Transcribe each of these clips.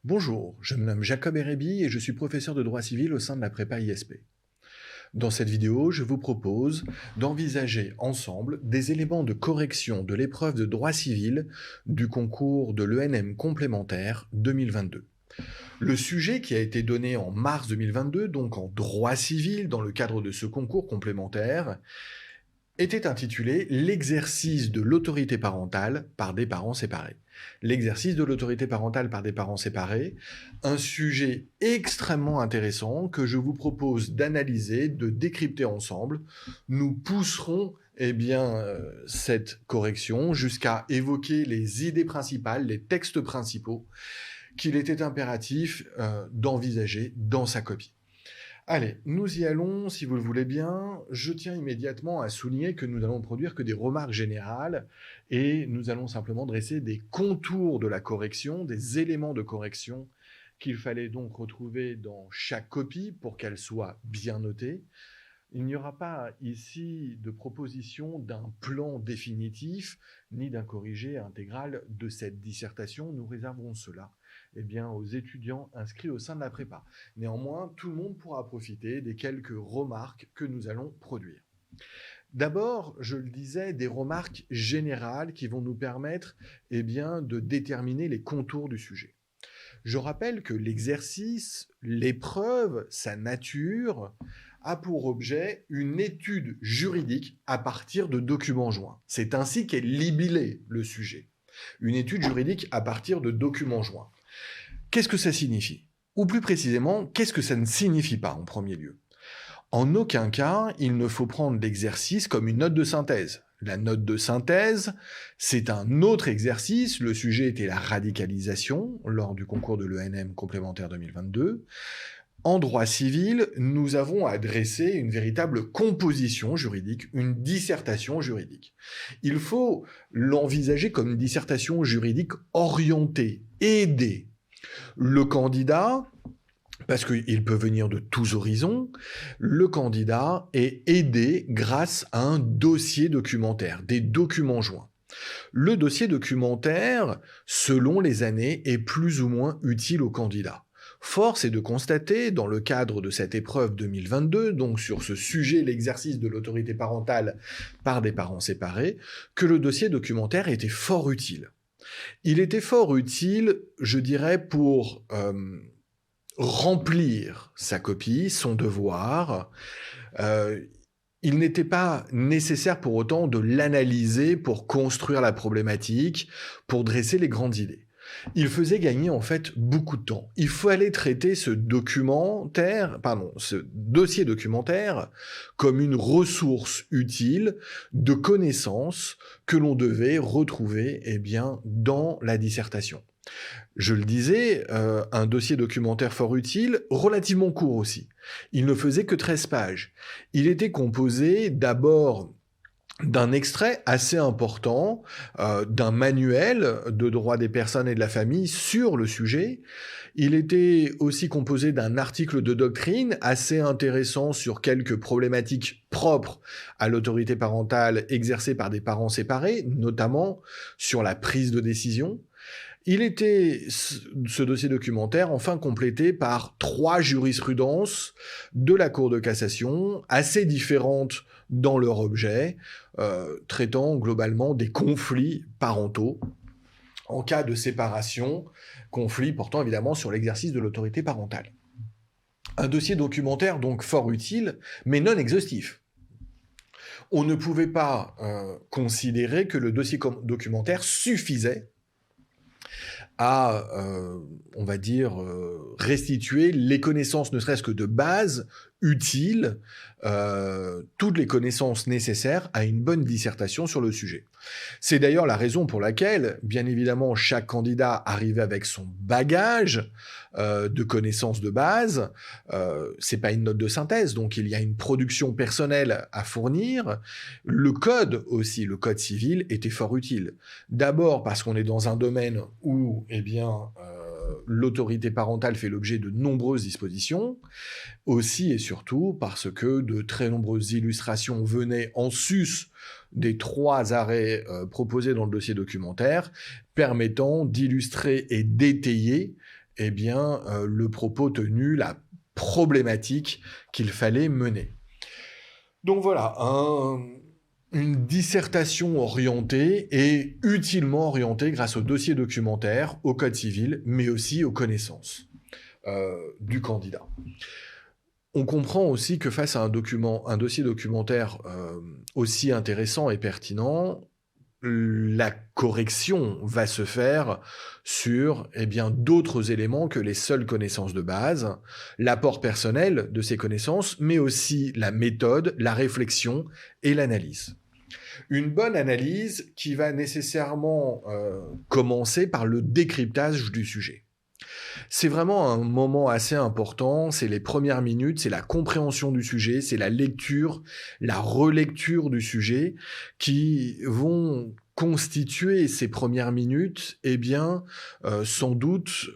Bonjour, je me nomme Jacob Erebi et je suis professeur de droit civil au sein de la prépa ISP. Dans cette vidéo, je vous propose d'envisager ensemble des éléments de correction de l'épreuve de droit civil du concours de l'ENM complémentaire 2022. Le sujet qui a été donné en mars 2022, donc en droit civil dans le cadre de ce concours complémentaire, était intitulé L'exercice de l'autorité parentale par des parents séparés. L'exercice de l'autorité parentale par des parents séparés, un sujet extrêmement intéressant que je vous propose d'analyser, de décrypter ensemble. Nous pousserons cette correction jusqu'à évoquer les idées principales, les textes principaux qu'il était impératif d'envisager dans sa copie. Allez, nous y allons, si vous le voulez bien. Je tiens immédiatement à souligner que nous n'allons produire que des remarques générales et nous allons simplement dresser des contours de la correction, des éléments de correction qu'il fallait donc retrouver dans chaque copie pour qu'elle soit bien notée. Il n'y aura pas ici de proposition d'un plan définitif ni d'un corrigé intégral de cette dissertation. Nous réserverons cela aux étudiants inscrits au sein de la prépa. Néanmoins, tout le monde pourra profiter des quelques remarques que nous allons produire. D'abord, je le disais, des remarques générales qui vont nous permettre de déterminer les contours du sujet. Je rappelle que l'exercice, l'épreuve, sa nature, a pour objet une étude juridique à partir de documents joints. C'est ainsi qu'est libellé le sujet. Une étude juridique à partir de documents joints. Qu'est-ce que ça signifie? Ou plus précisément, qu'est-ce que ça ne signifie pas en premier lieu? En aucun cas, il ne faut prendre l'exercice comme une note de synthèse. La note de synthèse, c'est un autre exercice. Le sujet était la radicalisation lors du concours de l'ENM complémentaire 2022. En droit civil, nous avons à dresser une véritable composition juridique, une dissertation juridique. Il faut l'envisager comme une dissertation juridique orientée, aidée. Le candidat, parce qu'il peut venir de tous horizons, le candidat est aidé grâce à un dossier documentaire, des documents joints. Le dossier documentaire, selon les années, est plus ou moins utile au candidat. Force est de constater, dans le cadre de cette épreuve 2022, donc sur ce sujet, l'exercice de l'autorité parentale par des parents séparés, que le dossier documentaire était fort utile. Il était fort utile, je dirais, pour remplir sa copie, son devoir. Il n'était pas nécessaire pour autant de l'analyser pour construire la problématique, pour dresser les grandes idées. Il faisait gagner en fait beaucoup de temps. Il fallait traiter ce dossier documentaire comme une ressource utile de connaissances que l'on devait retrouver dans la dissertation. Je le disais, un dossier documentaire fort utile, relativement court aussi. Il ne faisait que 13 pages. Il était composé d'abord d'un extrait assez important d'un manuel de droit des personnes et de la famille sur le sujet. Il était aussi composé d'un article de doctrine assez intéressant sur quelques problématiques propres à l'autorité parentale exercée par des parents séparés, notamment sur la prise de décision. Il était, ce dossier documentaire, enfin complété par 3 jurisprudences de la Cour de cassation, assez différentes dans leur objet, traitant globalement des conflits parentaux en cas de séparation, conflits portant évidemment sur l'exercice de l'autorité parentale. Un dossier documentaire donc fort utile, mais non exhaustif. On ne pouvait pas considérer que le dossier documentaire suffisait à, restituer les connaissances, ne serait-ce que de base, utiles, toutes les connaissances nécessaires à une bonne dissertation sur le sujet. C'est d'ailleurs la raison pour laquelle, bien évidemment, chaque candidat arrivait avec son bagage de connaissances de base. C'est pas une note de synthèse, donc il y a une production personnelle à fournir. Le code aussi, le code civil, était fort utile. D'abord parce qu'on est dans un domaine où, l'autorité parentale fait l'objet de nombreuses dispositions, aussi et surtout parce que de très nombreuses illustrations venaient en sus des 3 arrêts proposés dans le dossier documentaire, permettant d'illustrer et d'étayer le propos tenu, la problématique qu'il fallait mener. Donc voilà, une dissertation orientée et utilement orientée grâce au dossier documentaire, au code civil, mais aussi aux connaissances du candidat. On comprend aussi que face à un dossier documentaire aussi intéressant et pertinent, la correction va se faire sur d'autres éléments que les seules connaissances de base, l'apport personnel de ces connaissances, mais aussi la méthode, la réflexion et l'analyse. Une bonne analyse qui va nécessairement commencer par le décryptage du sujet. C'est vraiment un moment assez important, c'est les premières minutes, c'est la compréhension du sujet, c'est la lecture, la relecture du sujet qui vont constituer ces premières minutes, sans doute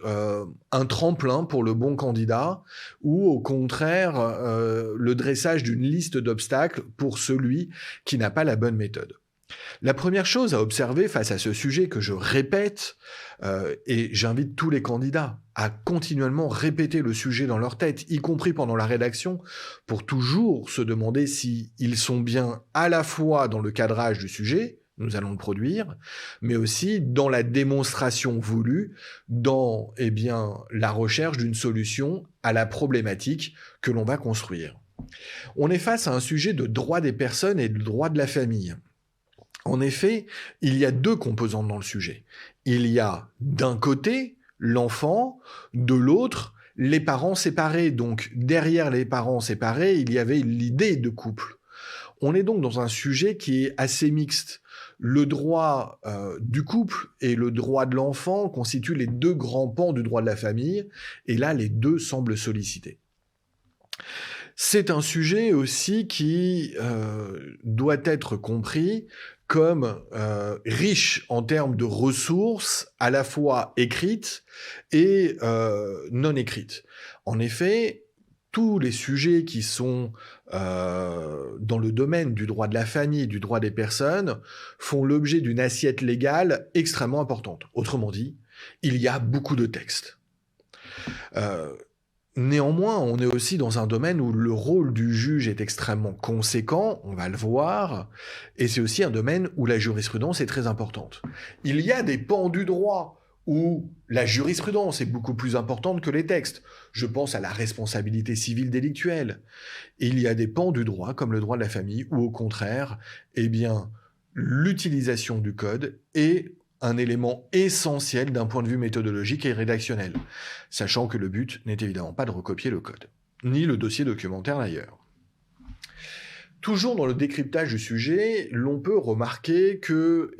un tremplin pour le bon candidat ou au contraire le dressage d'une liste d'obstacles pour celui qui n'a pas la bonne méthode. La première chose à observer face à ce sujet que je répète, et j'invite tous les candidats à continuellement répéter le sujet dans leur tête, y compris pendant la rédaction, pour toujours se demander s'ils sont bien à la fois dans le cadrage du sujet, nous allons le produire, mais aussi dans la démonstration voulue, dans la recherche d'une solution à la problématique que l'on va construire. On est face à un sujet de droit des personnes et de droit de la famille. En effet, il y a deux composantes dans le sujet. Il y a d'un côté l'enfant, de l'autre les parents séparés. Donc derrière les parents séparés, il y avait l'idée de couple. On est donc dans un sujet qui est assez mixte. Le droit du couple et le droit de l'enfant constituent les deux grands pans du droit de la famille, et là les deux semblent sollicités. C'est un sujet aussi qui doit être compris comme riche en termes de ressources à la fois écrites et non écrites. En effet, tous les sujets qui sont dans le domaine du droit de la famille, du droit des personnes, font l'objet d'une assiette légale extrêmement importante. Autrement dit, il y a beaucoup de textes. Néanmoins, on est aussi dans un domaine où le rôle du juge est extrêmement conséquent, on va le voir, et c'est aussi un domaine où la jurisprudence est très importante. Il y a des pans du droit où la jurisprudence est beaucoup plus importante que les textes. Je pense à la responsabilité civile délictuelle. Et il y a des pans du droit, comme le droit de la famille, où au contraire, l'utilisation du code est un élément essentiel d'un point de vue méthodologique et rédactionnel, sachant que le but n'est évidemment pas de recopier le code, ni le dossier documentaire d'ailleurs. Toujours dans le décryptage du sujet, l'on peut remarquer que,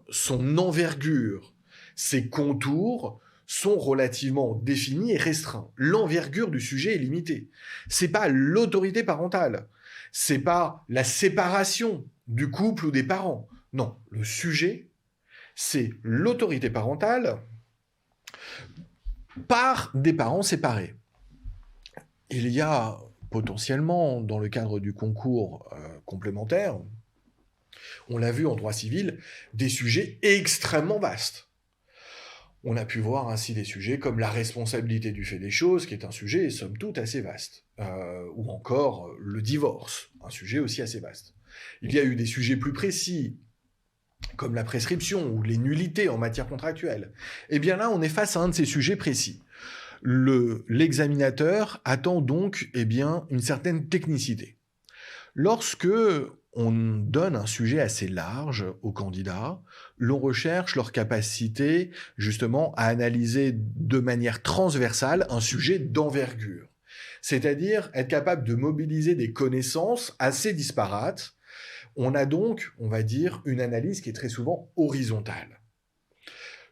son envergure, ses contours sont relativement définis et restreints. L'envergure du sujet est limitée. C'est pas l'autorité parentale, c'est pas la séparation du couple ou des parents. Non, le sujet, c'est l'autorité parentale par des parents séparés. Il y a potentiellement, dans le cadre du concours complémentaire, on l'a vu en droit civil, des sujets extrêmement vastes. On a pu voir ainsi des sujets comme la responsabilité du fait des choses, qui est un sujet, somme toute, assez vaste. Ou encore le divorce, un sujet aussi assez vaste. Il y a eu des sujets plus précis, comme la prescription ou les nullités en matière contractuelle. Eh bien là, on est face à un de ces sujets précis. L'examinateur attend donc une certaine technicité. Lorsque on donne un sujet assez large aux candidats, l'on recherche leur capacité justement à analyser de manière transversale un sujet d'envergure. C'est-à-dire être capable de mobiliser des connaissances assez disparates. On a donc, on va dire, une analyse qui est très souvent horizontale.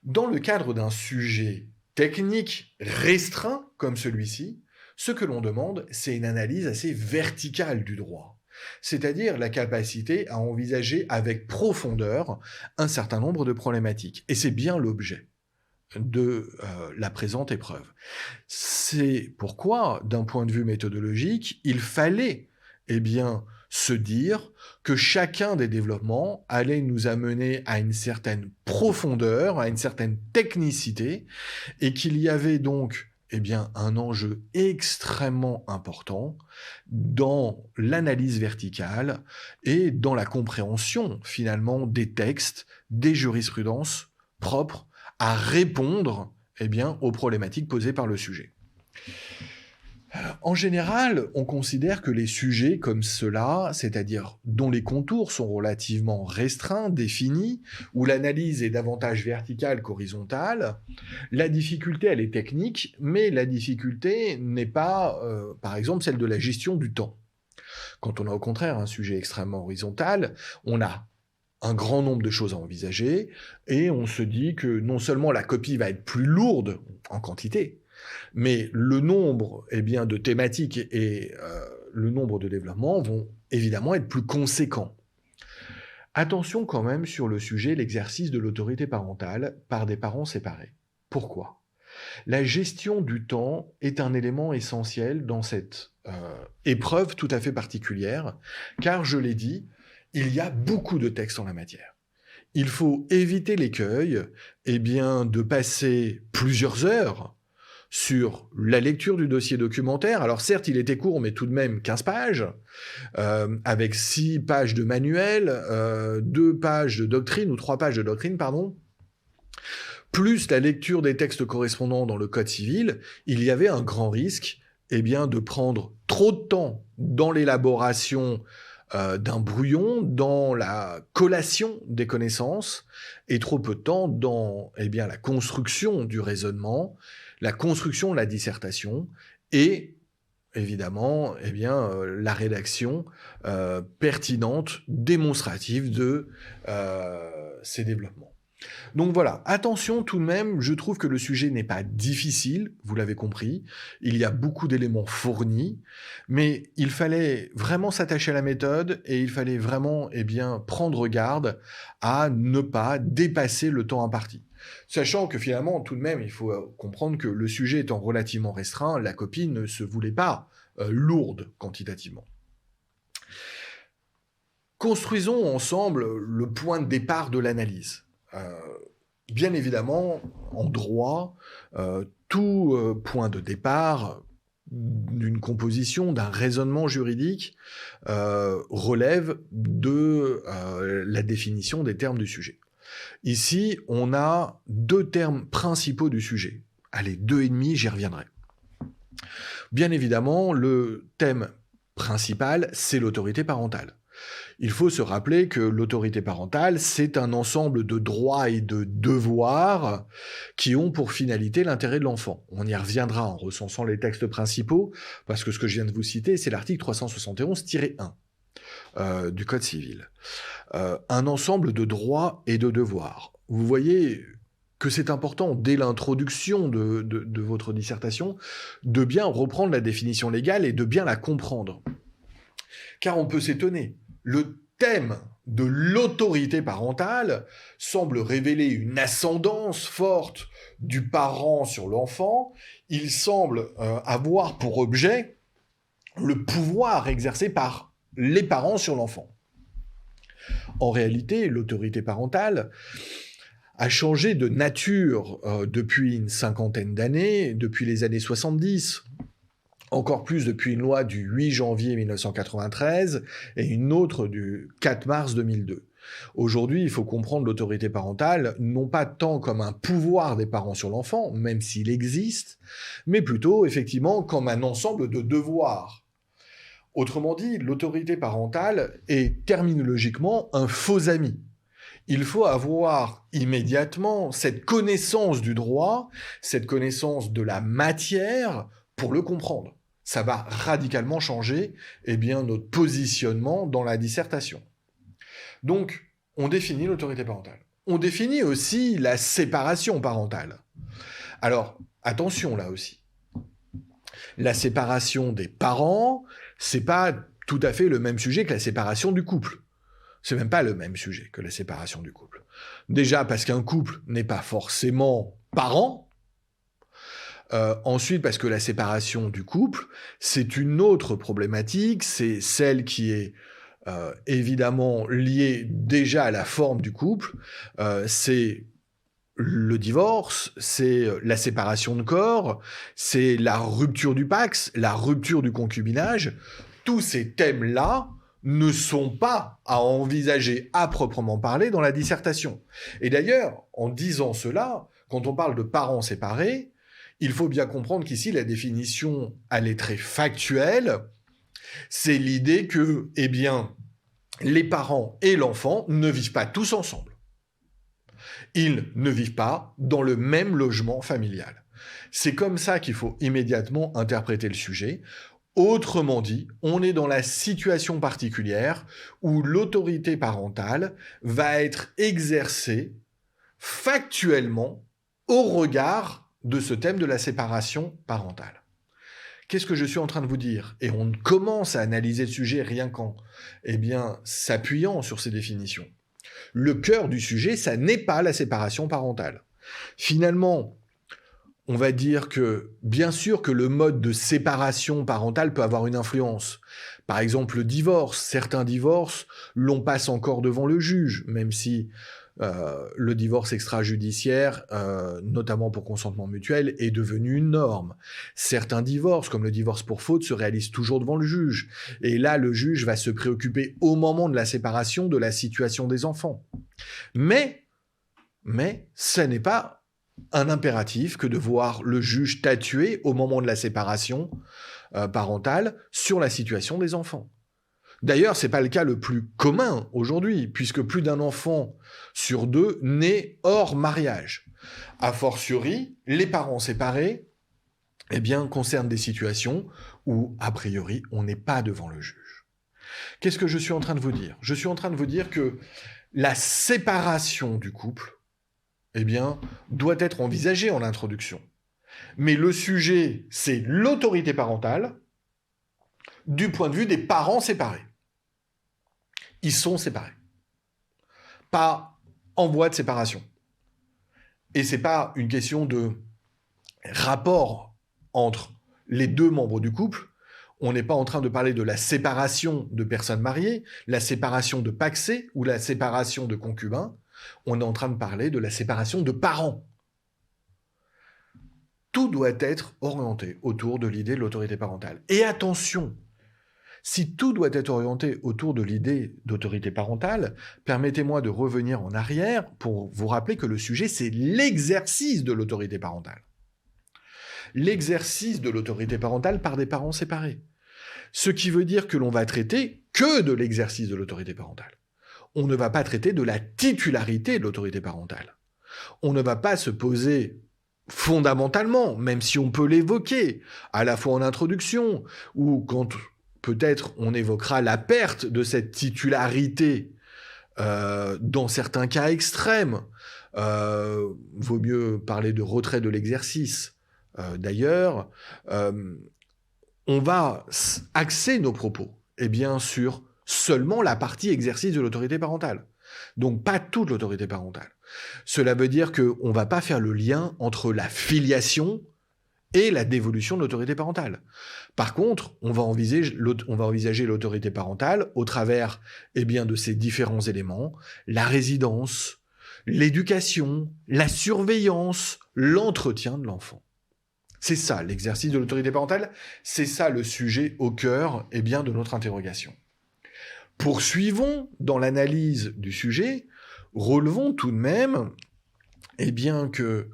Dans le cadre d'un sujet technique restreint comme celui-ci, ce que l'on demande, c'est une analyse assez verticale du droit, c'est-à-dire la capacité à envisager avec profondeur un certain nombre de problématiques. Et c'est bien l'objet de la présente épreuve. C'est pourquoi, d'un point de vue méthodologique, il fallait se dire que chacun des développements allait nous amener à une certaine profondeur, à une certaine technicité, et qu'il y avait donc un enjeu extrêmement important dans l'analyse verticale et dans la compréhension finalement des textes, des jurisprudences propres à répondre aux problématiques posées par le sujet. En général, on considère que les sujets comme ceux-là, c'est-à-dire dont les contours sont relativement restreints, définis, où l'analyse est davantage verticale qu'horizontale, la difficulté, elle est technique, mais la difficulté n'est pas, par exemple, celle de la gestion du temps. Quand on a au contraire un sujet extrêmement horizontal, on a un grand nombre de choses à envisager, et on se dit que non seulement la copie va être plus lourde en quantité, mais le nombre de thématiques et le nombre de développements vont évidemment être plus conséquents. Attention quand même sur le sujet l'exercice de l'autorité parentale par des parents séparés. Pourquoi ? La gestion du temps est un élément essentiel dans cette épreuve tout à fait particulière, car je l'ai dit, il y a beaucoup de textes en la matière. Il faut éviter l'écueil de passer plusieurs heures sur la lecture du dossier documentaire. Alors certes, il était court, mais tout de même 15 pages, avec 6 pages de manuel, 2 pages de doctrine, ou 3 pages de doctrine, pardon, plus la lecture des textes correspondants dans le Code civil. Il y avait un grand risque de prendre trop de temps dans l'élaboration d'un brouillon, dans la collation des connaissances, et trop peu de temps dans la construction du raisonnement, la construction de la dissertation, et évidemment la rédaction pertinente, démonstrative de ces développements. Donc voilà, attention tout de même, je trouve que le sujet n'est pas difficile, vous l'avez compris, il y a beaucoup d'éléments fournis, mais il fallait vraiment s'attacher à la méthode et il fallait vraiment prendre garde à ne pas dépasser le temps imparti. Sachant que finalement, tout de même, il faut comprendre que le sujet étant relativement restreint, la copie ne se voulait pas lourde quantitativement. Construisons ensemble le point de départ de l'analyse. Bien évidemment, en droit, tout point de départ d'une composition, d'un raisonnement juridique relève de la définition des termes du sujet. Ici, on a 2 termes principaux du sujet. Allez, 2,5, j'y reviendrai. Bien évidemment, le thème principal, c'est l'autorité parentale. Il faut se rappeler que l'autorité parentale, c'est un ensemble de droits et de devoirs qui ont pour finalité l'intérêt de l'enfant. On y reviendra en recensant les textes principaux, parce que ce que je viens de vous citer, c'est l'article 371-1 du Code civil. Un ensemble de droits et de devoirs. Vous voyez que c'est important, dès l'introduction de votre dissertation, de bien reprendre la définition légale et de bien la comprendre. Car on peut s'étonner. Le thème de l'autorité parentale semble révéler une ascendance forte du parent sur l'enfant. Il semble avoir pour objet le pouvoir exercé par les parents sur l'enfant. En réalité, l'autorité parentale a changé de nature depuis une 50aine d'années, depuis les années 70, encore plus depuis une loi du 8 janvier 1993 et une autre du 4 mars 2002. Aujourd'hui, il faut comprendre l'autorité parentale non pas tant comme un pouvoir des parents sur l'enfant, même s'il existe, mais plutôt effectivement comme un ensemble de devoirs. Autrement dit, l'autorité parentale est terminologiquement un faux ami. Il faut avoir immédiatement cette connaissance du droit, cette connaissance de la matière pour le comprendre. Ça va radicalement changer notre positionnement dans la dissertation. Donc, on définit l'autorité parentale. On définit aussi la séparation parentale. Alors, attention là aussi. La séparation des parents, c'est pas tout à fait le même sujet que la séparation du couple. C'est même pas le même sujet que la séparation du couple. Déjà parce qu'un couple n'est pas forcément parent. Ensuite, parce que la séparation du couple, c'est une autre problématique, c'est celle qui est évidemment liées déjà à la forme du couple, c'est le divorce, c'est la séparation de corps, c'est la rupture du pax, la rupture du concubinage. Tous ces thèmes-là ne sont pas à envisager à proprement parler dans la dissertation. Et d'ailleurs, en disant cela, quand on parle de parents séparés, il faut bien comprendre qu'ici, la définition, elle est très factuelle. C'est l'idée que, eh bien, les parents et l'enfant ne vivent pas tous ensemble. Ils ne vivent pas dans le même logement familial. C'est comme ça qu'il faut immédiatement interpréter le sujet. Autrement dit, on est dans la situation particulière où l'autorité parentale va être exercée factuellement au regard de ce thème de la séparation parentale. Qu'est-ce que je suis en train de vous dire? Et on commence à analyser le sujet rien qu'en, s'appuyant sur ces définitions. Le cœur du sujet, ça n'est pas la séparation parentale. Finalement, on va dire que, bien sûr que le mode de séparation parentale peut avoir une influence. Par exemple, le divorce. Certains divorces, l'on passe encore devant le juge, même si le divorce extrajudiciaire, notamment pour consentement mutuel, est devenu une norme. Certains divorces, comme le divorce pour faute, se réalisent toujours devant le juge. Et là, le juge va se préoccuper au moment de la séparation de la situation des enfants. Mais ce n'est pas un impératif que de voir le juge statuer au moment de la séparation parentale sur la situation des enfants. D'ailleurs, ce n'est pas le cas le plus commun aujourd'hui, puisque plus d'un enfant sur deux naît hors mariage. A fortiori, les parents séparés concernent des situations où, a priori, on n'est pas devant le juge. Qu'est-ce que je suis en train de vous dire? Je suis en train de vous dire que la séparation du couple, doit être envisagée en introduction. Mais le sujet, c'est l'autorité parentale du point de vue des parents séparés. Ils sont séparés. Pas en voie de séparation. Et c'est pas une question de rapport entre les deux membres du couple. On n'est pas en train de parler de la séparation de personnes mariées, la séparation de pacsés ou la séparation de concubins. On est en train de parler de la séparation de parents. Tout doit être orienté autour de l'idée de l'autorité parentale. Et attention, si tout doit être orienté autour de l'idée d'autorité parentale, permettez-moi de revenir en arrière pour vous rappeler que le sujet, c'est l'exercice de l'autorité parentale. L'exercice de l'autorité parentale par des parents séparés. Ce qui veut dire que l'on va traiter que de l'exercice de l'autorité parentale. On ne va pas traiter de la titularité de l'autorité parentale. On ne va pas se poser fondamentalement, même si on peut l'évoquer, à la fois en introduction, ou quand peut-être on évoquera la perte de cette titularité dans certains cas extrêmes. Vaut mieux parler de retrait de l'exercice. D'ailleurs, on va axer nos propos sur seulement la partie exercice de l'autorité parentale. Donc pas toute l'autorité parentale. Cela veut dire qu'on ne va pas faire le lien entre la filiation et la dévolution de l'autorité parentale. Par contre, on va envisager l'autorité parentale au travers de ces différents éléments, la résidence, l'éducation, la surveillance, l'entretien de l'enfant. C'est ça, l'exercice de l'autorité parentale, c'est ça le sujet au cœur de notre interrogation. Poursuivons dans l'analyse du sujet, relevons tout de même que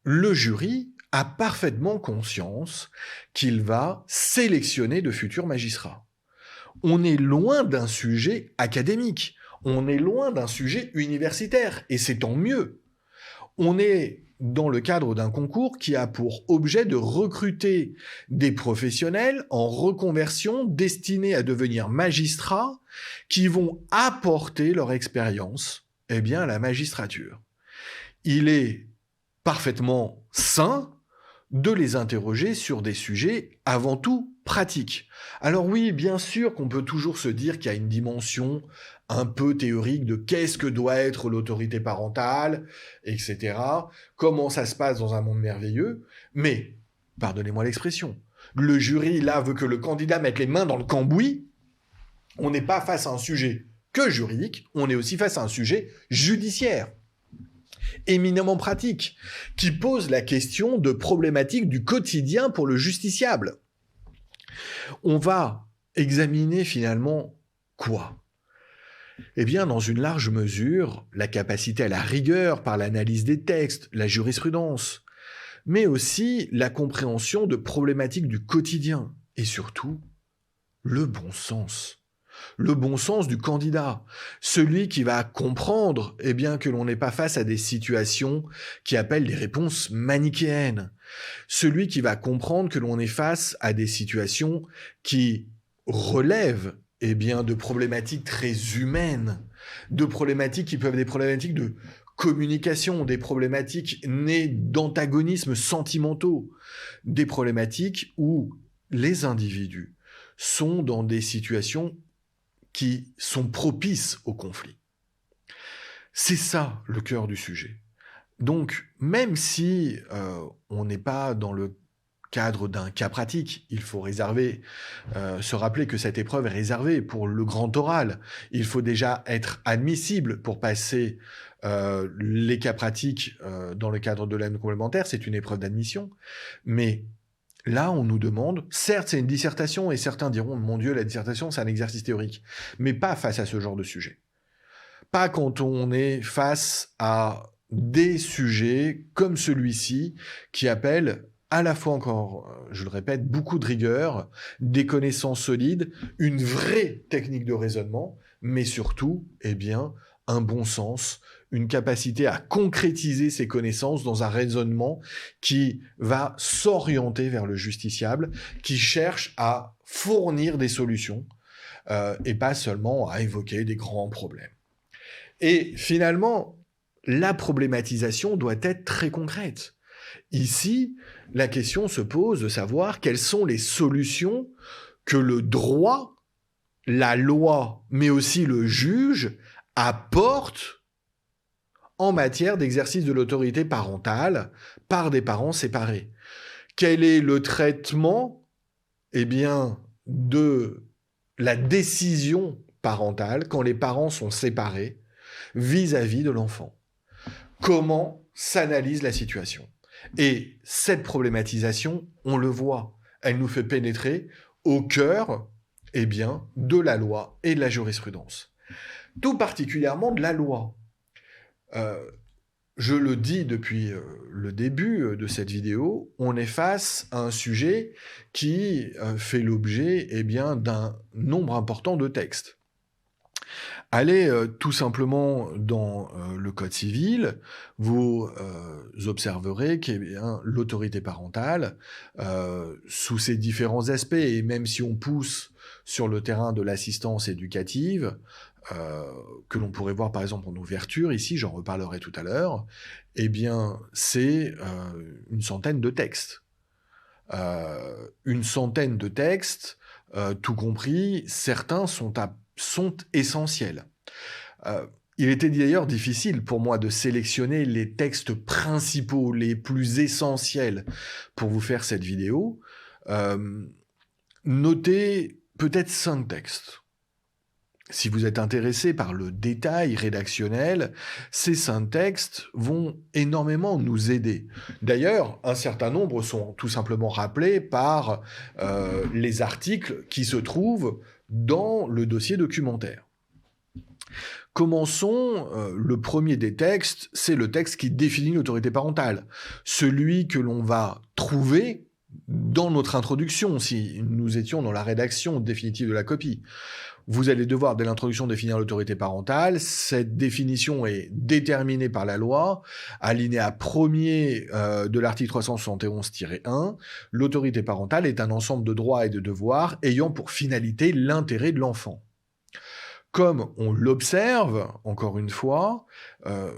le jury a parfaitement conscience qu'il va sélectionner de futurs magistrats. On est loin d'un sujet académique, on est loin d'un sujet universitaire, et c'est tant mieux. On est dans le cadre d'un concours qui a pour objet de recruter des professionnels en reconversion destinés à devenir magistrats qui vont apporter leur expérience à la magistrature. Il est parfaitement sain de les interroger sur des sujets avant tout pratiques. Alors oui, bien sûr qu'on peut toujours se dire qu'il y a une dimension un peu théorique de qu'est-ce que doit être l'autorité parentale, etc. Comment ça se passe dans un monde merveilleux. Mais, pardonnez-moi l'expression, le jury là veut que le candidat mette les mains dans le cambouis On n'est pas face à un sujet que juridique, on est aussi face à un sujet judiciaire, éminemment pratique, qui pose la question de problématiques du quotidien pour le justiciable. On va examiner finalement quoi ? Eh bien, dans une large mesure, la capacité à la rigueur par l'analyse des textes, la jurisprudence, mais aussi la compréhension de problématiques du quotidien, et surtout, le bon sens. Le bon sens du candidat, celui qui va comprendre eh bien, que l'on n'est pas face à des situations qui appellent des réponses manichéennes, celui qui va comprendre que l'on est face à des situations qui relèvent eh bien, de problématiques très humaines, de problématiques qui peuvent être des problématiques de communication, des problématiques nées d'antagonismes sentimentaux, des problématiques où les individus sont dans des situations qui sont propices au conflit. C'est ça le cœur du sujet. Donc, même si on n'est pas dans le cadre d'un cas pratique, il faut se rappeler que cette épreuve est réservée pour le grand oral. Il faut déjà être admissible pour passer les cas pratiques dans le cadre de l'année complémentaire. C'est une épreuve d'admission. Mais là, on nous demande, certes, c'est une dissertation, et certains diront, mon Dieu, la dissertation, c'est un exercice théorique, mais pas face à ce genre de sujet. Pas quand on est face à des sujets comme celui-ci, qui appellent à la fois, encore, je le répète, beaucoup de rigueur, des connaissances solides, une vraie technique de raisonnement, mais surtout, eh bien, un bon sens, une capacité à concrétiser ces connaissances dans un raisonnement qui va s'orienter vers le justiciable, qui cherche à fournir des solutions et pas seulement à évoquer des grands problèmes. Et finalement, la problématisation doit être très concrète. Ici, la question se pose de savoir quelles sont les solutions que le droit, la loi, mais aussi le juge apporte en matière d'exercice de l'autorité parentale par des parents séparés. Quel est le traitement eh bien, de la décision parentale quand les parents sont séparés vis-à-vis de l'enfant? Comment s'analyse la situation? Et cette problématisation, on le voit, elle nous fait pénétrer au cœur eh bien, de la loi et de la jurisprudence. Tout particulièrement de la loi. Je le dis depuis le début de cette vidéo, on est face à un sujet qui fait l'objet eh bien, d'un nombre important de textes. Allez tout simplement dans le Code civil, vous observerez que l'autorité parentale, sous ses différents aspects, et même si on pousse sur le terrain de l'assistance éducative, que l'on pourrait voir par exemple en ouverture, ici j'en reparlerai tout à l'heure, eh bien c'est une centaine de textes. Une centaine de textes, tout compris, certains sont essentiels. Il était d'ailleurs difficile pour moi de sélectionner les textes principaux, les plus essentiels pour vous faire cette vidéo. Notez peut-être 5 textes. Si vous êtes intéressé par le détail rédactionnel, ces 5 textes vont énormément nous aider. D'ailleurs, un certain nombre sont tout simplement rappelés par les articles qui se trouvent dans le dossier documentaire. Commençons, le premier des textes, c'est le texte qui définit l'autorité parentale. Celui que l'on va trouver dans notre introduction, si nous étions dans la rédaction définitive de la copie. Vous allez devoir, dès l'introduction, définir l'autorité parentale. Cette définition est déterminée par la loi. Alinéa 1er de l'article 371-1, l'autorité parentale est un ensemble de droits et de devoirs ayant pour finalité l'intérêt de l'enfant. Comme on l'observe, encore une fois,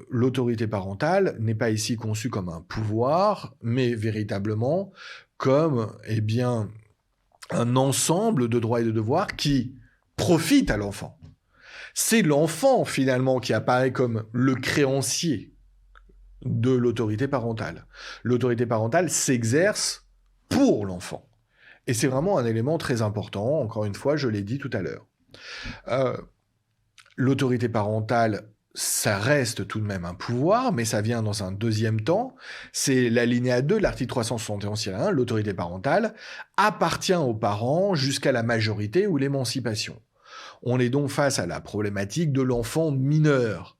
l'autorité parentale n'est pas ici conçue comme un pouvoir, mais véritablement comme eh bien, un ensemble de droits et de devoirs qui profite à l'enfant. C'est l'enfant, finalement, qui apparaît comme le créancier de l'autorité parentale. L'autorité parentale s'exerce pour l'enfant. Et c'est vraiment un élément très important, encore une fois, je l'ai dit tout à l'heure. L'autorité parentale, ça reste tout de même un pouvoir, mais ça vient dans un deuxième temps. C'est l'alinéa 2 de l'article 371-1, l'autorité parentale appartient aux parents jusqu'à la majorité ou l'émancipation. On est donc face à la problématique de l'enfant mineur.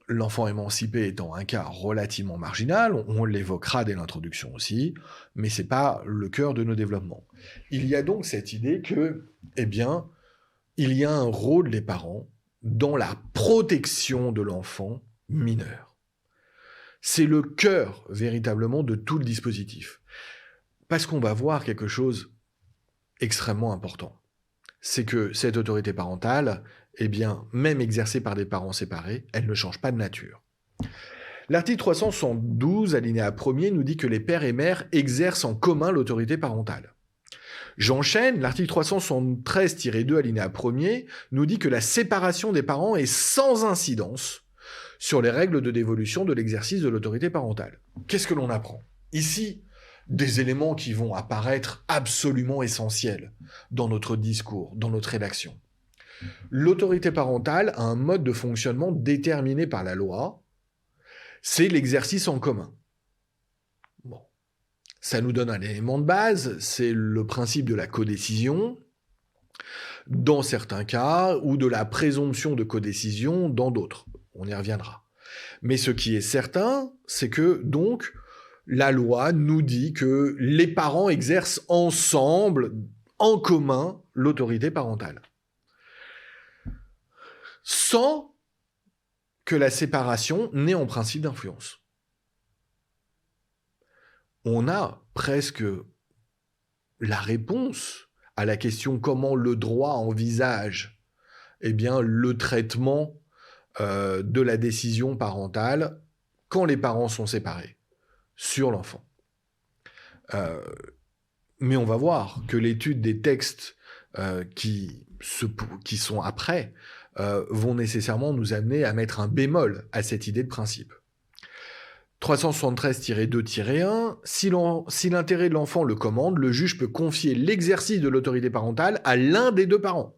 L'enfant émancipé étant un cas relativement marginal, on l'évoquera dès l'introduction aussi, mais c'est pas le cœur de nos développements. Il y a donc cette idée que, il y a un rôle des parents dans la protection de l'enfant mineur. C'est le cœur, véritablement, de tout le dispositif. Parce qu'on va voir quelque chose extrêmement important. C'est que cette autorité parentale, même exercée par des parents séparés, elle ne change pas de nature. L'article 372, alinéa 1er, nous dit que les pères et mères exercent en commun l'autorité parentale. J'enchaîne, l'article 373-2, alinéa 1er, nous dit que la séparation des parents est sans incidence sur les règles de dévolution de l'exercice de l'autorité parentale. Qu'est-ce que l'on apprend ? Ici, des éléments qui vont apparaître absolument essentiels dans notre discours, dans notre rédaction. L'autorité parentale a un mode de fonctionnement déterminé par la loi, c'est l'exercice en commun. Bon. Ça nous donne un élément de base, c'est le principe de la codécision, dans certains cas, ou de la présomption de codécision dans d'autres. On y reviendra. Mais ce qui est certain, c'est que, donc, la loi nous dit que les parents exercent ensemble, en commun, l'autorité parentale. Sans que la séparation n'ait en principe d'influence. On a presque la réponse à la question comment le droit envisage le traitement de la décision parentale quand les parents sont séparés sur l'enfant. Mais on va voir que l'étude des textes qui sont après vont nécessairement nous amener à mettre un bémol à cette idée de principe. 373-2-1, si l'intérêt de l'enfant le commande, le juge peut confier l'exercice de l'autorité parentale à l'un des deux parents.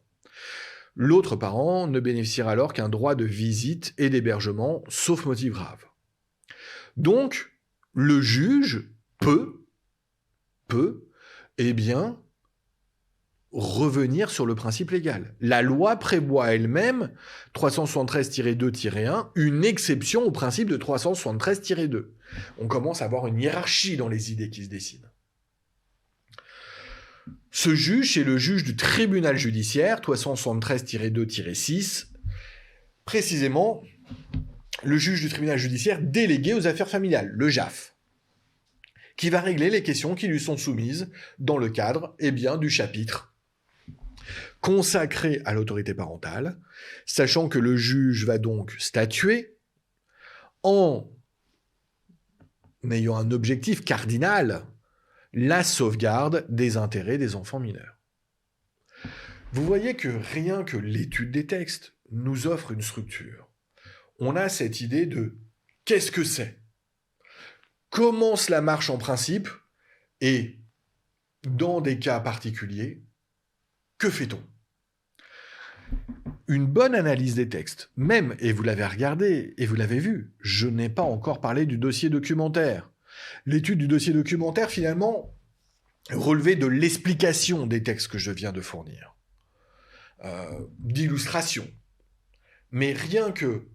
L'autre parent ne bénéficiera alors qu'un droit de visite et d'hébergement, sauf motif grave. Donc, le juge peut, revenir sur le principe légal. La loi prévoit elle-même, 373-2-1, une exception au principe de 373-2. On commence à avoir une hiérarchie dans les idées qui se dessinent. Ce juge, c'est le juge du tribunal judiciaire, 373-2-6, précisément le juge du tribunal judiciaire délégué aux affaires familiales, le JAF, qui va régler les questions qui lui sont soumises dans le cadre du chapitre consacré à l'autorité parentale, sachant que le juge va donc statuer en ayant un objectif cardinal, la sauvegarde des intérêts des enfants mineurs. Vous voyez que rien que l'étude des textes nous offre une structure. On a cette idée de qu'est-ce que c'est ? Comment cela marche en principe ? Et dans des cas particuliers, que fait-on ? Une bonne analyse des textes, même, et vous l'avez regardé, et vous l'avez vu, je n'ai pas encore parlé du dossier documentaire. L'étude du dossier documentaire, finalement, relevait de l'explication des textes que je viens de fournir, d'illustration. Mais rien que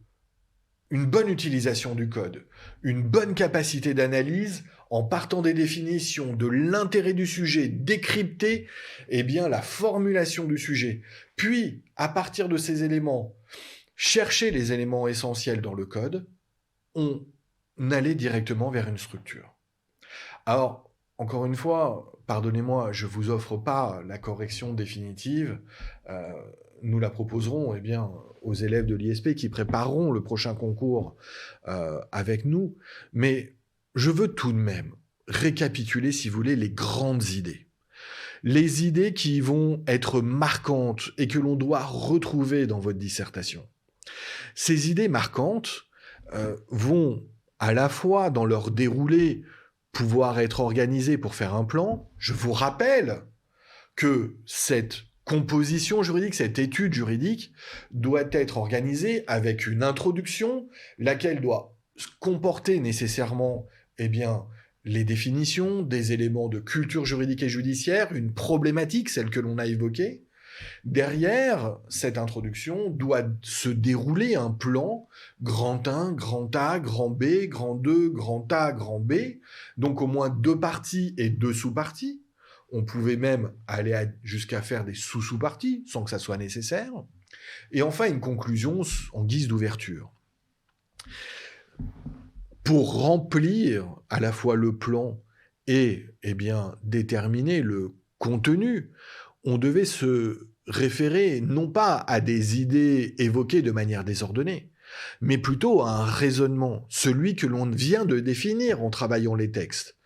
une bonne utilisation du code, une bonne capacité d'analyse, en partant des définitions, de l'intérêt du sujet, décrypter la formulation du sujet, puis, à partir de ces éléments, chercher les éléments essentiels dans le code, on allait directement vers une structure. Alors, encore une fois, pardonnez-moi, je ne vous offre pas la correction définitive, nous la proposerons aux élèves de l'ISP qui prépareront le prochain concours avec nous, mais je veux tout de même récapituler, si vous voulez, les grandes idées. Les idées qui vont être marquantes et que l'on doit retrouver dans votre dissertation. Ces idées marquantes vont à la fois dans leur déroulé pouvoir être organisées pour faire un plan. Je vous rappelle que cette composition juridique, cette étude juridique, doit être organisée avec une introduction, laquelle doit comporter nécessairement, eh bien, les définitions, des éléments de culture juridique et judiciaire, une problématique, celle que l'on a évoquée. Derrière cette introduction doit se dérouler un plan grand 1, grand A, grand B, grand 2, grand A, grand B, donc au moins 2 parties et 2 sous-parties. On pouvait même aller jusqu'à faire des sous-sous-parties sans que ça soit nécessaire. Et enfin, une conclusion en guise d'ouverture. Pour remplir à la fois le plan et déterminer le contenu, on devait se référer non pas à des idées évoquées de manière désordonnée, mais plutôt à un raisonnement, celui que l'on vient de définir en travaillant les textes,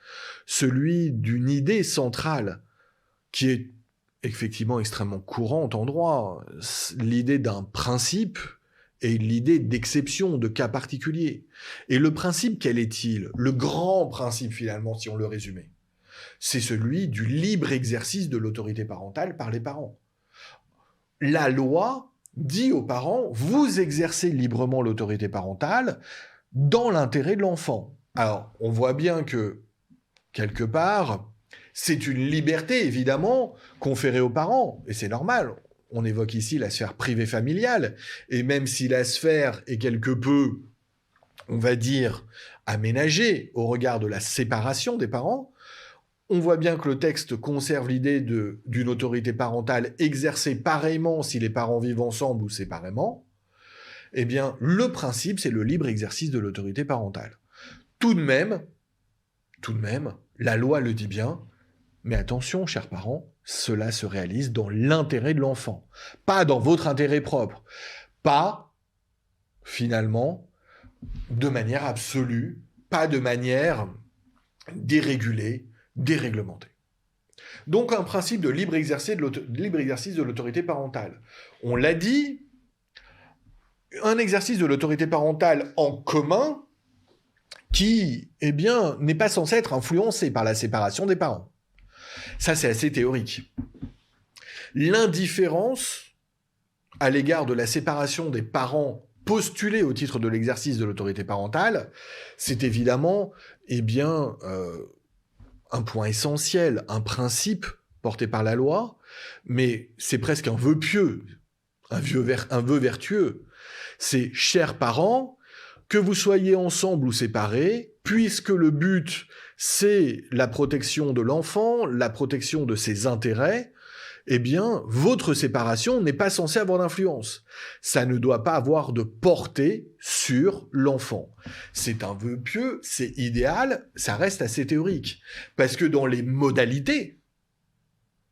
celui d'une idée centrale qui est effectivement extrêmement courante en droit, l'idée d'un principe et l'idée d'exception, de cas particuliers. Et le principe, quel est-il ? Le grand principe, finalement, si on le résumait, c'est celui du libre exercice de l'autorité parentale par les parents. La loi dit aux parents, vous exercez librement l'autorité parentale dans l'intérêt de l'enfant. Alors, on voit bien que, quelque part, c'est une liberté, évidemment, conférée aux parents, et c'est normal. On évoque ici la sphère privée familiale, et même si la sphère est quelque peu, on va dire, aménagée au regard de la séparation des parents, on voit bien que le texte conserve l'idée d'une autorité parentale exercée pareillement si les parents vivent ensemble ou séparément. Eh bien, le principe, c'est le libre exercice de l'autorité parentale. Tout de même, la loi le dit bien, mais attention, chers parents, cela se réalise dans l'intérêt de l'enfant, pas dans votre intérêt propre, pas, finalement, de manière absolue, pas de manière dérégulée, déréglementée. Donc un principe de libre exercice de l'autorité parentale. On l'a dit, un exercice de l'autorité parentale en commun qui, n'est pas censé être influencé par la séparation des parents. Ça, c'est assez théorique. L'indifférence à l'égard de la séparation des parents postulée au titre de l'exercice de l'autorité parentale, c'est évidemment, un point essentiel, un principe porté par la loi, mais c'est presque un vœu pieux, un vœu vertueux. C'est, chers parents, que vous soyez ensemble ou séparés, puisque le but, c'est la protection de l'enfant, la protection de ses intérêts, votre séparation n'est pas censée avoir d'influence. Ça ne doit pas avoir de portée sur l'enfant. C'est un vœu pieux, c'est idéal, ça reste assez théorique. Parce que dans les modalités,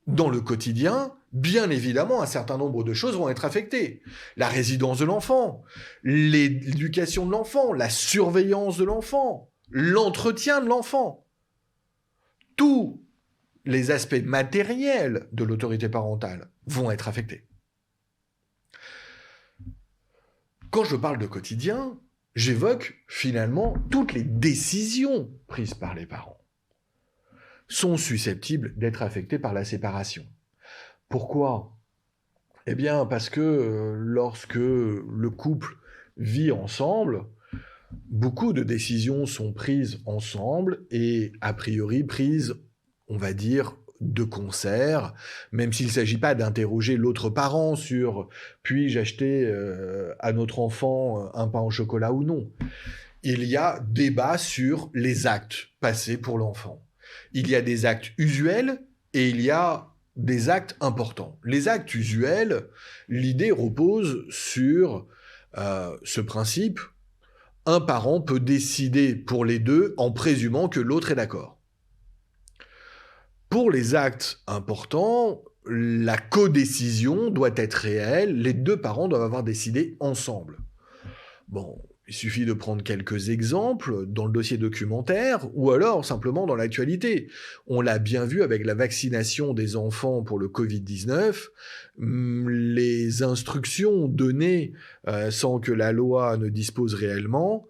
dans le quotidien, bien évidemment, un certain nombre de choses vont être affectées. La résidence de l'enfant, l'éducation de l'enfant, la surveillance de l'enfant, l'entretien de l'enfant. Tous les aspects matériels de l'autorité parentale vont être affectés. Quand je parle de quotidien, j'évoque finalement toutes les décisions prises par les parents sont susceptibles d'être affectées par la séparation. Pourquoi ? Parce que lorsque le couple vit ensemble, beaucoup de décisions sont prises ensemble et a priori prises, on va dire, de concert, même s'il ne s'agit pas d'interroger l'autre parent sur « puis-je acheter à notre enfant un pain au chocolat ou non ?» Il y a débat sur les actes passés pour l'enfant. Il y a des actes usuels et il y a des actes importants. Les actes usuels, l'idée repose sur ce principe: un parent peut décider pour les deux en présumant que l'autre est d'accord. Pour les actes importants, la codécision doit être réelle, les deux parents doivent avoir décidé ensemble. Bon, il suffit de prendre quelques exemples dans le dossier documentaire ou alors simplement dans l'actualité. On l'a bien vu avec la vaccination des enfants pour le Covid-19, les instructions données sans que la loi ne dispose réellement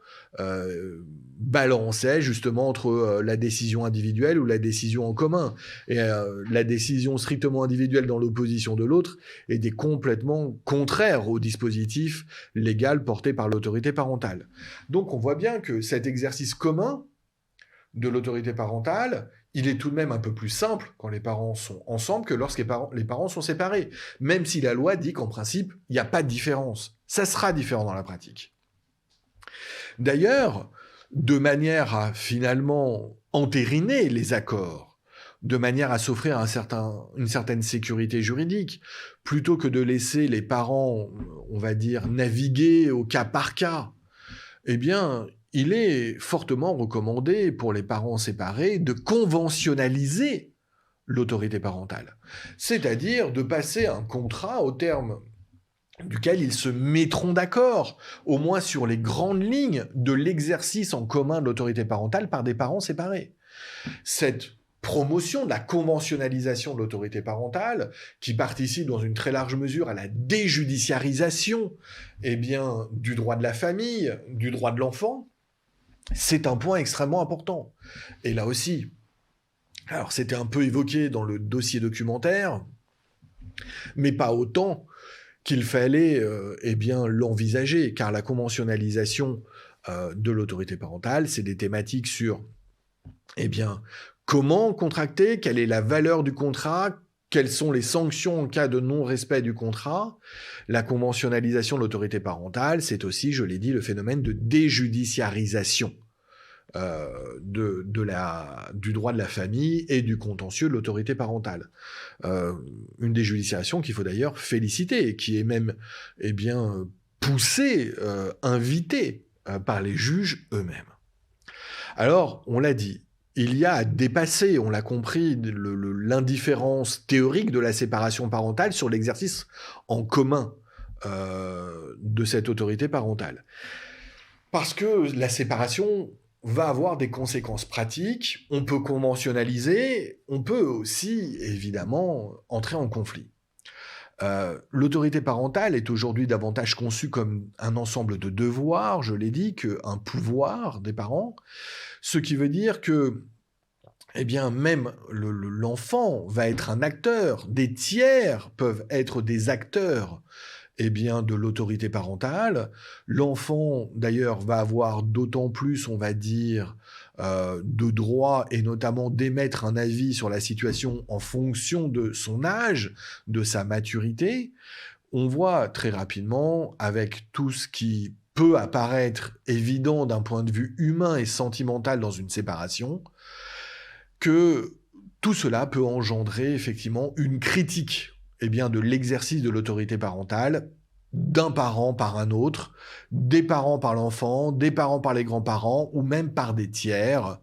balançait justement entre la décision individuelle ou la décision en commun. Et la décision strictement individuelle dans l'opposition de l'autre était complètement contraire au dispositif légal porté par l'autorité parentale. Donc on voit bien que cet exercice commun de l'autorité parentale, il est tout de même un peu plus simple quand les parents sont ensemble que lorsque les parents sont séparés. Même si la loi dit qu'en principe, il n'y a pas de différence. Ça sera différent dans la pratique. D'ailleurs, de manière à finalement entériner les accords, de manière à s'offrir une certaine sécurité juridique, plutôt que de laisser les parents, on va dire, naviguer au cas par cas, eh bien, il est fortement recommandé pour les parents séparés de conventionnaliser l'autorité parentale. C'est-à-dire de passer un contrat au terme duquel ils se mettront d'accord, au moins sur les grandes lignes de l'exercice en commun de l'autorité parentale par des parents séparés. Cette promotion de la conventionnalisation de l'autorité parentale, qui participe dans une très large mesure à la déjudiciarisation du droit de la famille, du droit de l'enfant, c'est un point extrêmement important. Et là aussi, alors c'était un peu évoqué dans le dossier documentaire, mais pas autant qu'il fallait l'envisager, car la conventionnalisation de l'autorité parentale, c'est des thématiques sur comment contracter, quelle est la valeur du contrat, quelles sont les sanctions en cas de non-respect du contrat. La conventionnalisation de l'autorité parentale, c'est aussi, je l'ai dit, le phénomène de déjudiciarisation du droit de la famille et du contentieux de l'autorité parentale. Une déjudiciarisation qu'il faut d'ailleurs féliciter et qui est même poussée, invitée par les juges eux-mêmes. Alors, on l'a dit, il y a à dépasser, on l'a compris, l'indifférence théorique de la séparation parentale sur l'exercice en commun de cette autorité parentale. Parce que la séparation va avoir des conséquences pratiques, on peut conventionnaliser, on peut aussi, évidemment, entrer en conflit. L'autorité parentale est aujourd'hui davantage conçue comme un ensemble de devoirs, je l'ai dit, qu'un pouvoir des parents, ce qui veut dire que même l'enfant va être un acteur, des tiers peuvent être des acteurs de l'autorité parentale. L'enfant, d'ailleurs, va avoir d'autant plus, on va dire, de droit, et notamment d'émettre un avis sur la situation en fonction de son âge, de sa maturité. On voit très rapidement, avec tout ce qui peut apparaître évident d'un point de vue humain et sentimental dans une séparation, que tout cela peut engendrer effectivement une critique de l'exercice de l'autorité parentale d'un parent par un autre, des parents par l'enfant, des parents par les grands-parents, ou même par des tiers,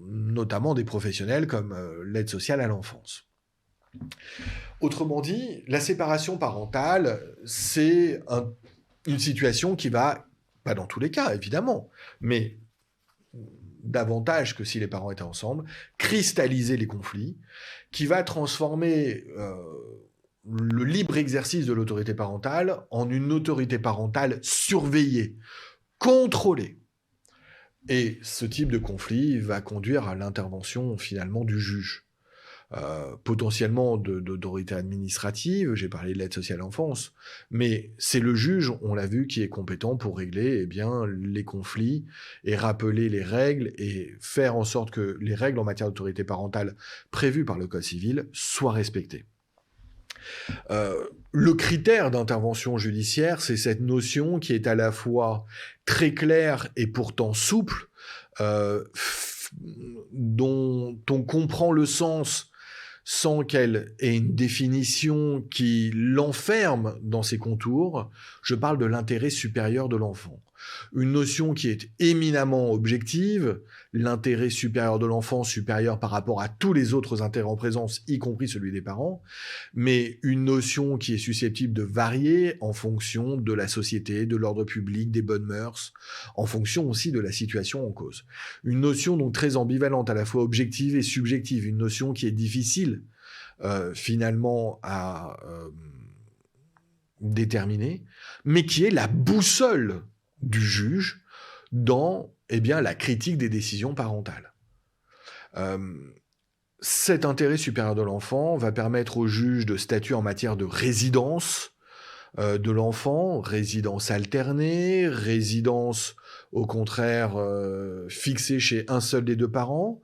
notamment des professionnels comme l'aide sociale à l'enfance. Autrement dit, la séparation parentale, c'est une situation qui va, pas dans tous les cas évidemment, mais davantage que si les parents étaient ensemble, cristalliser les conflits, qui va transformer le libre exercice de l'autorité parentale en une autorité parentale surveillée, contrôlée. Et ce type de conflit va conduire à l'intervention finalement du juge. Potentiellement d'autorité administrative, j'ai parlé de l'aide sociale à l'enfance, mais c'est le juge, on l'a vu, qui est compétent pour régler les conflits et rappeler les règles et faire en sorte que les règles en matière d'autorité parentale prévues par le Code civil soient respectées. Le critère d'intervention judiciaire, c'est cette notion qui est à la fois très claire et pourtant souple, dont on comprend le sens sans qu'elle ait une définition qui l'enferme dans ses contours. Je parle de l'intérêt supérieur de l'enfant. Une notion qui est éminemment objective, l'intérêt supérieur de l'enfant supérieur par rapport à tous les autres intérêts en présence, y compris celui des parents, mais une notion qui est susceptible de varier en fonction de la société, de l'ordre public, des bonnes mœurs, en fonction aussi de la situation en cause. Une notion donc très ambivalente, à la fois objective et subjective, une notion qui est difficile finalement à déterminer, mais qui est la boussole du juge dans la critique des décisions parentales. Cet intérêt supérieur de l'enfant va permettre au juge de statuer en matière de résidence de l'enfant, résidence alternée, résidence au contraire fixée chez un seul des deux parents.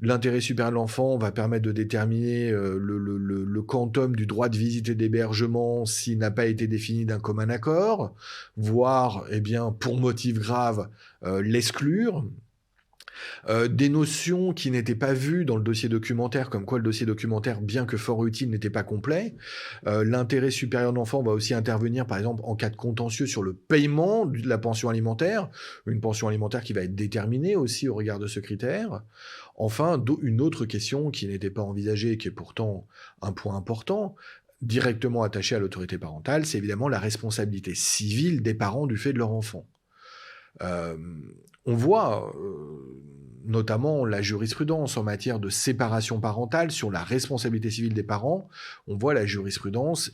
L'intérêt supérieur de l'enfant va permettre de déterminer le quantum du droit de visite et d'hébergement s'il n'a pas été défini d'un commun accord, voire, pour motif grave, l'exclure. Des notions qui n'étaient pas vues dans le dossier documentaire, comme quoi le dossier documentaire, bien que fort utile, n'était pas complet. L'intérêt supérieur de l'enfant va aussi intervenir, par exemple, en cas de contentieux sur le paiement de la pension alimentaire, une pension alimentaire qui va être déterminée aussi au regard de ce critère. Enfin, une autre question qui n'était pas envisagée et qui est pourtant un point important, directement attaché à l'autorité parentale, c'est évidemment la responsabilité civile des parents du fait de leur enfant. On voit notamment la jurisprudence en matière de séparation parentale sur la responsabilité civile des parents. On voit la jurisprudence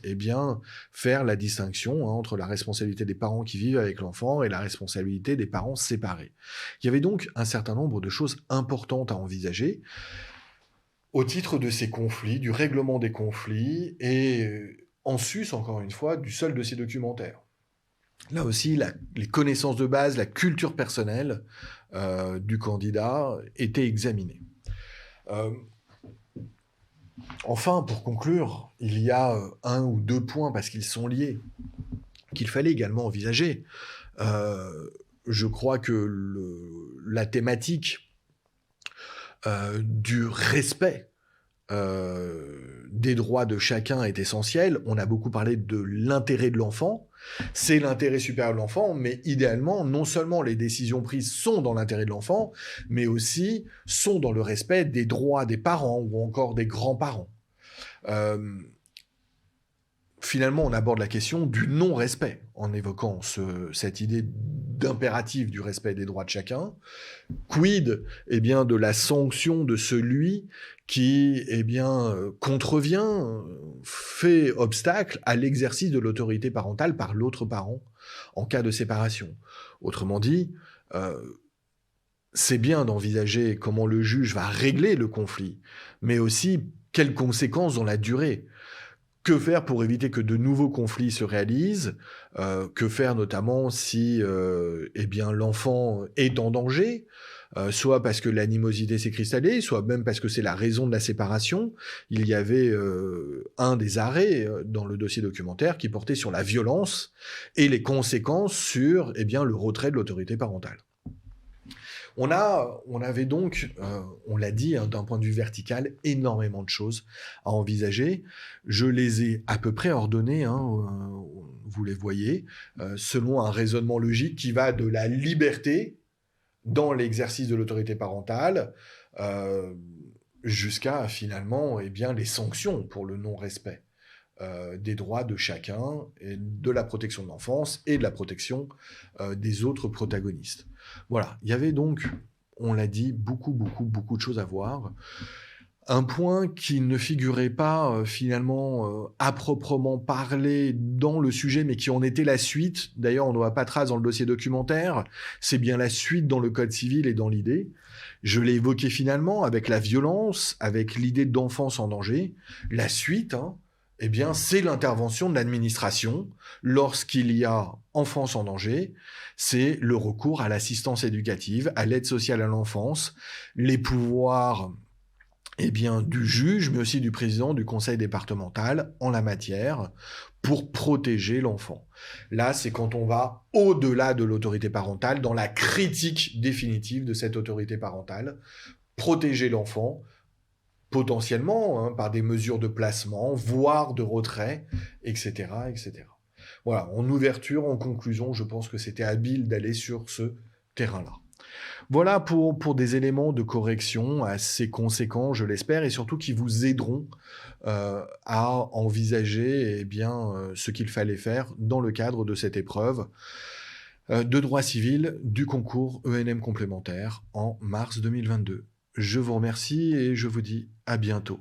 faire la distinction entre la responsabilité des parents qui vivent avec l'enfant et la responsabilité des parents séparés. Il y avait donc un certain nombre de choses importantes à envisager au titre de ces conflits, du règlement des conflits et en sus, encore une fois, du seul dossier documentaire. Là aussi, les connaissances de base, la culture personnelle du candidat étaient examinées. Enfin, pour conclure, il y a un ou deux points, parce qu'ils sont liés, qu'il fallait également envisager. Je crois que la thématique du respect des droits de chacun est essentielle. On a beaucoup parlé de l'intérêt de l'enfant. C'est l'intérêt supérieur de l'enfant, mais idéalement, non seulement les décisions prises sont dans l'intérêt de l'enfant, mais aussi sont dans le respect des droits des parents ou encore des grands-parents. Finalement, on aborde la question du non-respect en évoquant cette idée d'impératif du respect des droits de chacun. Quid de la sanction de celui qui contrevient, fait obstacle à l'exercice de l'autorité parentale par l'autre parent en cas de séparation. Autrement dit, c'est bien d'envisager comment le juge va régler le conflit, mais aussi quelles conséquences dans la durée. Que faire pour éviter que de nouveaux conflits se réalisent ? Que faire notamment si l'enfant est en danger ? Soit parce que l'animosité s'est cristallisée, soit même parce que c'est la raison de la séparation. Il y avait un des arrêts dans le dossier documentaire qui portait sur la violence et les conséquences sur le retrait de l'autorité parentale. On avait donc, on l'a dit, d'un point de vue vertical, énormément de choses à envisager. Je les ai à peu près ordonnées, vous les voyez, selon un raisonnement logique qui va de la liberté dans l'exercice de l'autorité parentale jusqu'à finalement les sanctions pour le non-respect des droits de chacun, et de la protection de l'enfance et de la protection des autres protagonistes. Voilà, il y avait donc, on l'a dit, beaucoup de choses à voir. Un point qui ne figurait pas à proprement parler dans le sujet, mais qui en était la suite, d'ailleurs on ne voit pas trace dans le dossier documentaire, c'est bien la suite dans le Code civil et dans l'idée. Je l'ai évoqué finalement avec la violence, avec l'idée d'enfance en danger. La suite, c'est l'intervention de l'administration lorsqu'il y a enfance en danger. C'est le recours à l'assistance éducative, à l'aide sociale à l'enfance, les pouvoirs du juge, mais aussi du président du conseil départemental en la matière pour protéger l'enfant. Là, c'est quand on va au-delà de l'autorité parentale, dans la critique définitive de cette autorité parentale, protéger l'enfant, potentiellement par des mesures de placement, voire de retrait, etc., etc. Voilà, en ouverture, en conclusion, je pense que c'était habile d'aller sur ce terrain-là. Voilà pour des éléments de correction assez conséquents, je l'espère, et surtout qui vous aideront à envisager ce qu'il fallait faire dans le cadre de cette épreuve de droit civil du concours ENM complémentaire en mars 2022. Je vous remercie et je vous dis à bientôt.